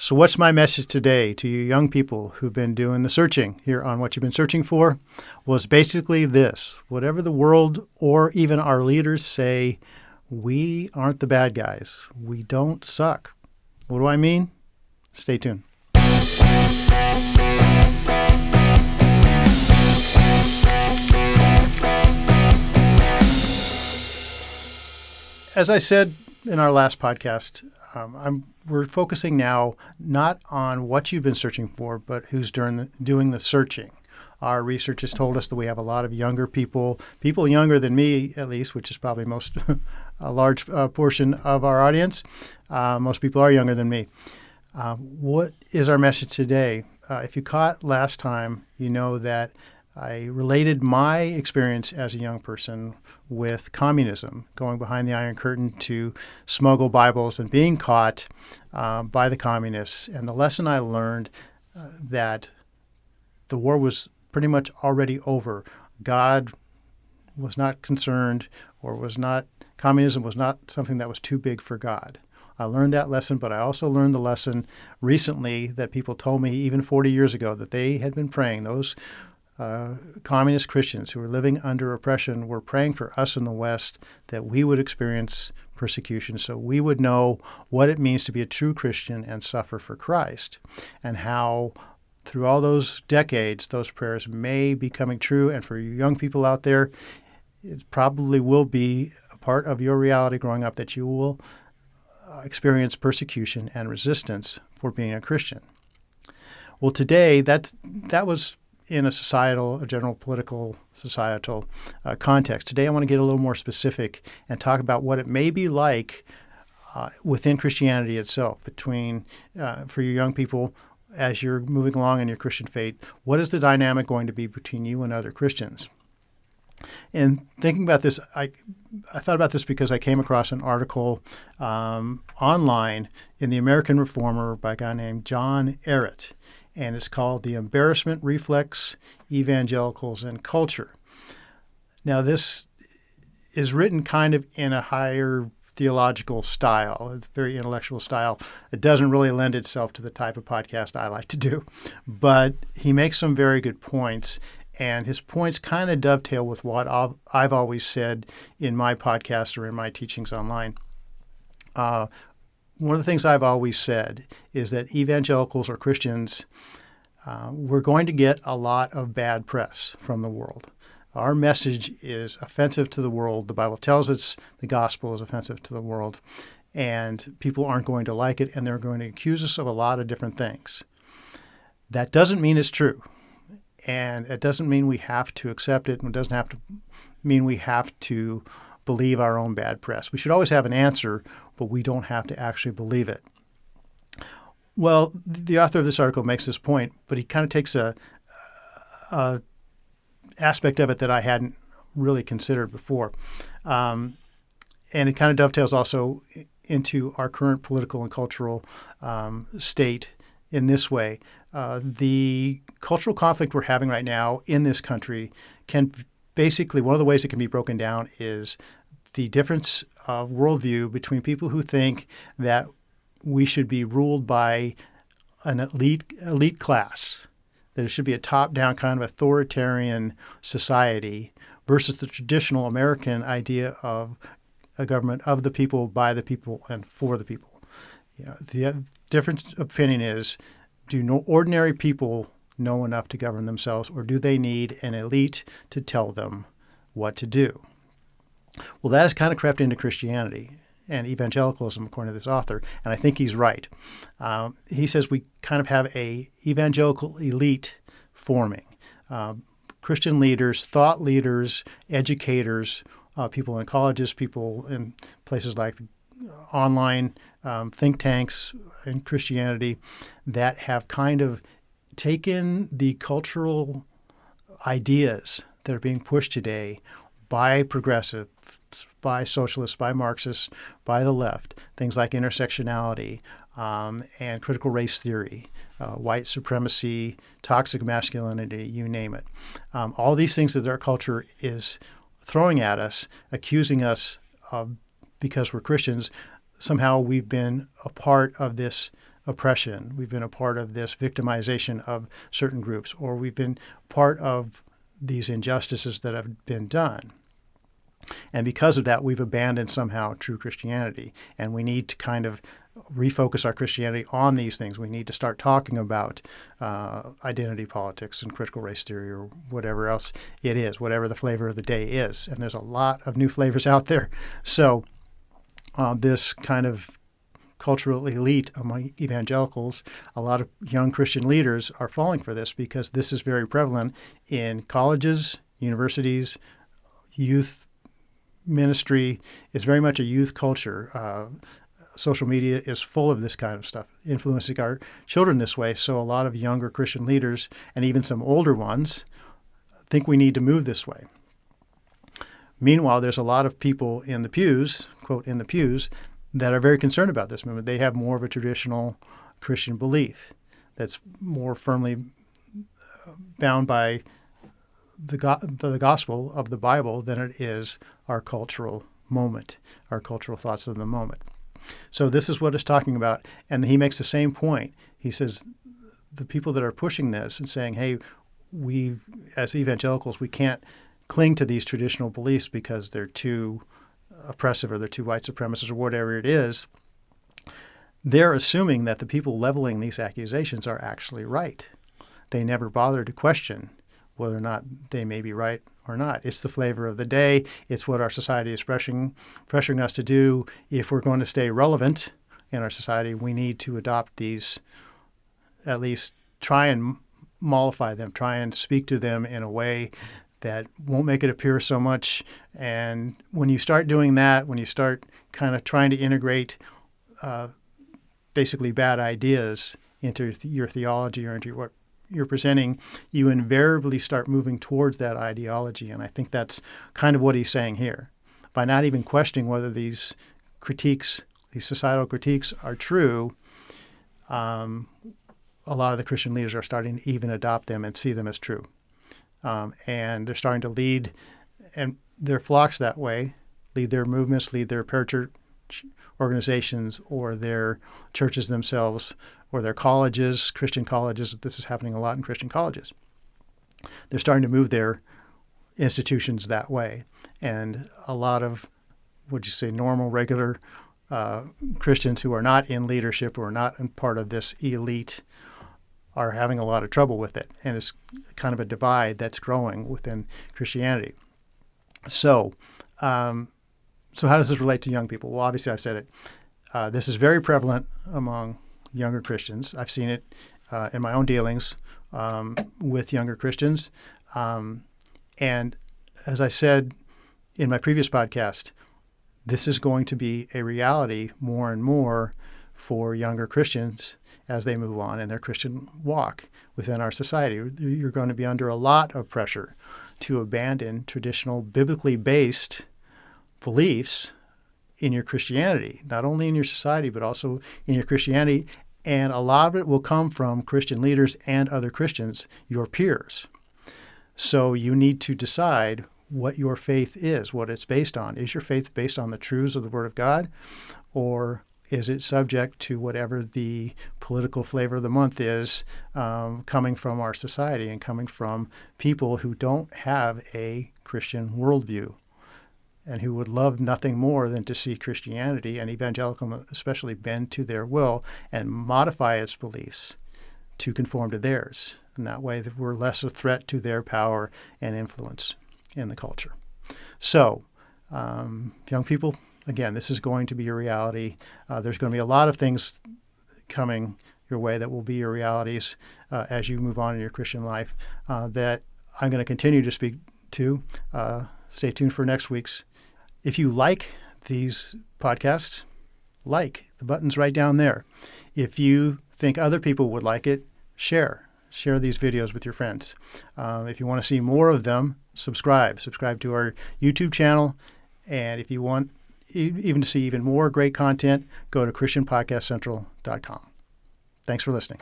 So what's my message today to you young people who've been doing the searching here on what you've been searching for? Well, it's basically this. Whatever the world or even our leaders say, we aren't the bad guys. We don't suck. What do I mean? Stay tuned. As I said in our last podcast, we're focusing now not on what you've been searching for, but who's doing the searching. Our research has told us that we have a lot of younger people younger than me at least, which is probably a large portion of our audience. Most people are younger than me. What is our message today? If you caught last time, you know that I related my experience as a young person with communism, going behind the Iron Curtain to smuggle Bibles and being caught by the communists. And the lesson I learned that the war was pretty much already over. God was not concerned, communism was not something that was too big for God. I learned that lesson, but I also learned the lesson recently that people told me even 40 years ago that they had been praying. Those communist Christians who were living under oppression were praying for us in the West that we would experience persecution so we would know what it means to be a true Christian and suffer for Christ, and how through all those decades those prayers may be coming true. And for you young people out there, it probably will be a part of your reality growing up that you will experience persecution and resistance for being a Christian. Well, today that was in a general political societal context. Today I want to get a little more specific and talk about what it may be like within Christianity itself, for you young people as you're moving along in your Christian faith. What is the dynamic going to be between you and other Christians? And thinking about this, I thought about this because I came across an article online in the American Reformer by a guy named John Ehret, and it's called The Embarrassment, Reflex, Evangelicals, and Culture. Now, this is written kind of in a higher theological style. It's a very intellectual style. It doesn't really lend itself to the type of podcast I like to do, but he makes some very good points, and his points kind of dovetail with what I've always said in my podcast or in my teachings online. One of the things I've always said is that evangelicals or Christians, we're going to get a lot of bad press from the world. Our message is offensive to the world. The Bible tells us the gospel is offensive to the world, and people aren't going to like it, and they're going to accuse us of a lot of different things. That doesn't mean it's true, and it doesn't mean we have to accept it, and it doesn't have to mean we have to believe our own bad press. We should always have an answer, but we don't have to actually believe it. Well, the author of this article makes this point, but he kind of takes a aspect of it that I hadn't really considered before. And it kind of dovetails also into our current political and cultural state in this way. The cultural conflict we're having right now in this country can basically, one of the ways it can be broken down is the difference of worldview between people who think that we should be ruled by an elite class, that it should be a top-down kind of authoritarian society, versus the traditional American idea of a government of the people, by the people, and for the people. The difference of opinion is, do ordinary people know enough to govern themselves, or do they need an elite to tell them what to do? Well, that has kind of crept into Christianity and evangelicalism, according to this author, and I think he's right. He says we kind of have a evangelical elite forming. Christian leaders, thought leaders, educators, people in colleges, people in places like online think tanks in Christianity that have kind of taken the cultural ideas that are being pushed today by progressives, by socialists, by Marxists, by the left, things like intersectionality and critical race theory, white supremacy, toxic masculinity, you name it. All these things that our culture is throwing at us, accusing us of, because we're Christians, somehow we've been a part of this oppression. We've been a part of this victimization of certain groups, or we've been part of these injustices that have been done. And because of that, we've abandoned somehow true Christianity. And we need to kind of refocus our Christianity on these things. We need to start talking about identity politics and critical race theory, or whatever else it is, whatever the flavor of the day is. And there's a lot of new flavors out there. So this kind of cultural elite among evangelicals, a lot of young Christian leaders are falling for this, because this is very prevalent in colleges, universities, youth ministry. It's very much a youth culture. Social media is full of this kind of stuff, influencing our children this way. So a lot of younger Christian leaders, and even some older ones, think we need to move this way. Meanwhile, there's a lot of people in the pews, quote, in the pews, that are very concerned about this movement. They have more of a traditional Christian belief that's more firmly bound by the gospel of the Bible than it is our cultural moment, our cultural thoughts of the moment. So this is what it's talking about. And he makes the same point. He says the people that are pushing this and saying, hey, we as evangelicals, we can't cling to these traditional beliefs because they're too oppressive or they're too white supremacist or whatever it is, they're assuming that the people leveling these accusations are actually right. They never bother to question whether or not they may be right or not. It's the flavor of the day. It's what our society is pressuring us to do. If we're going to stay relevant in our society, we need to adopt these, at least try and mollify them, try and speak to them in a way that won't make it appear so much. And when you start doing that, when you start kind of trying to integrate basically bad ideas into your theology or into what you're presenting, you invariably start moving towards that ideology. And I think that's kind of what he's saying here. By not even questioning whether these critiques, these societal critiques are true, a lot of the Christian leaders are starting to even adopt them and see them as true. And they're starting to lead and their flocks that way, lead their movements, lead their parachurch organizations or their churches themselves or their colleges, Christian colleges. This is happening a lot in Christian colleges. They're starting to move their institutions that way. And a lot of, normal, regular Christians who are not in leadership or not in part of this elite are having a lot of trouble with it. And it's kind of a divide that's growing within Christianity. So how does this relate to young people? Well, obviously I've said it. This is very prevalent among younger Christians. I've seen it in my own dealings with younger Christians. And as I said in my previous podcast, this is going to be a reality more and more for younger Christians as they move on in their Christian walk within our society. You're going to be under a lot of pressure to abandon traditional biblically based beliefs in your Christianity, not only in your society, but also in your Christianity. And a lot of it will come from Christian leaders and other Christians, your peers. So you need to decide what your faith is, what it's based on. Is your faith based on the truths of the Word of God, or is it subject to whatever the political flavor of the month is coming from our society and coming from people who don't have a Christian worldview and who would love nothing more than to see Christianity and evangelicalism especially bend to their will and modify its beliefs to conform to theirs. And that way that we're less a threat to their power and influence in the culture. So, young people, again, this is going to be your reality. There's going to be a lot of things coming your way that will be your realities as you move on in your Christian life that I'm going to continue to speak to. Stay tuned for next week's. If you like these podcasts, the button's right down there. If you think other people would like it, share these videos with your friends. If you want to see more of them, subscribe to our YouTube channel. And if you want even to see even more great content, go to ChristianPodcastCentral.com. Thanks for listening.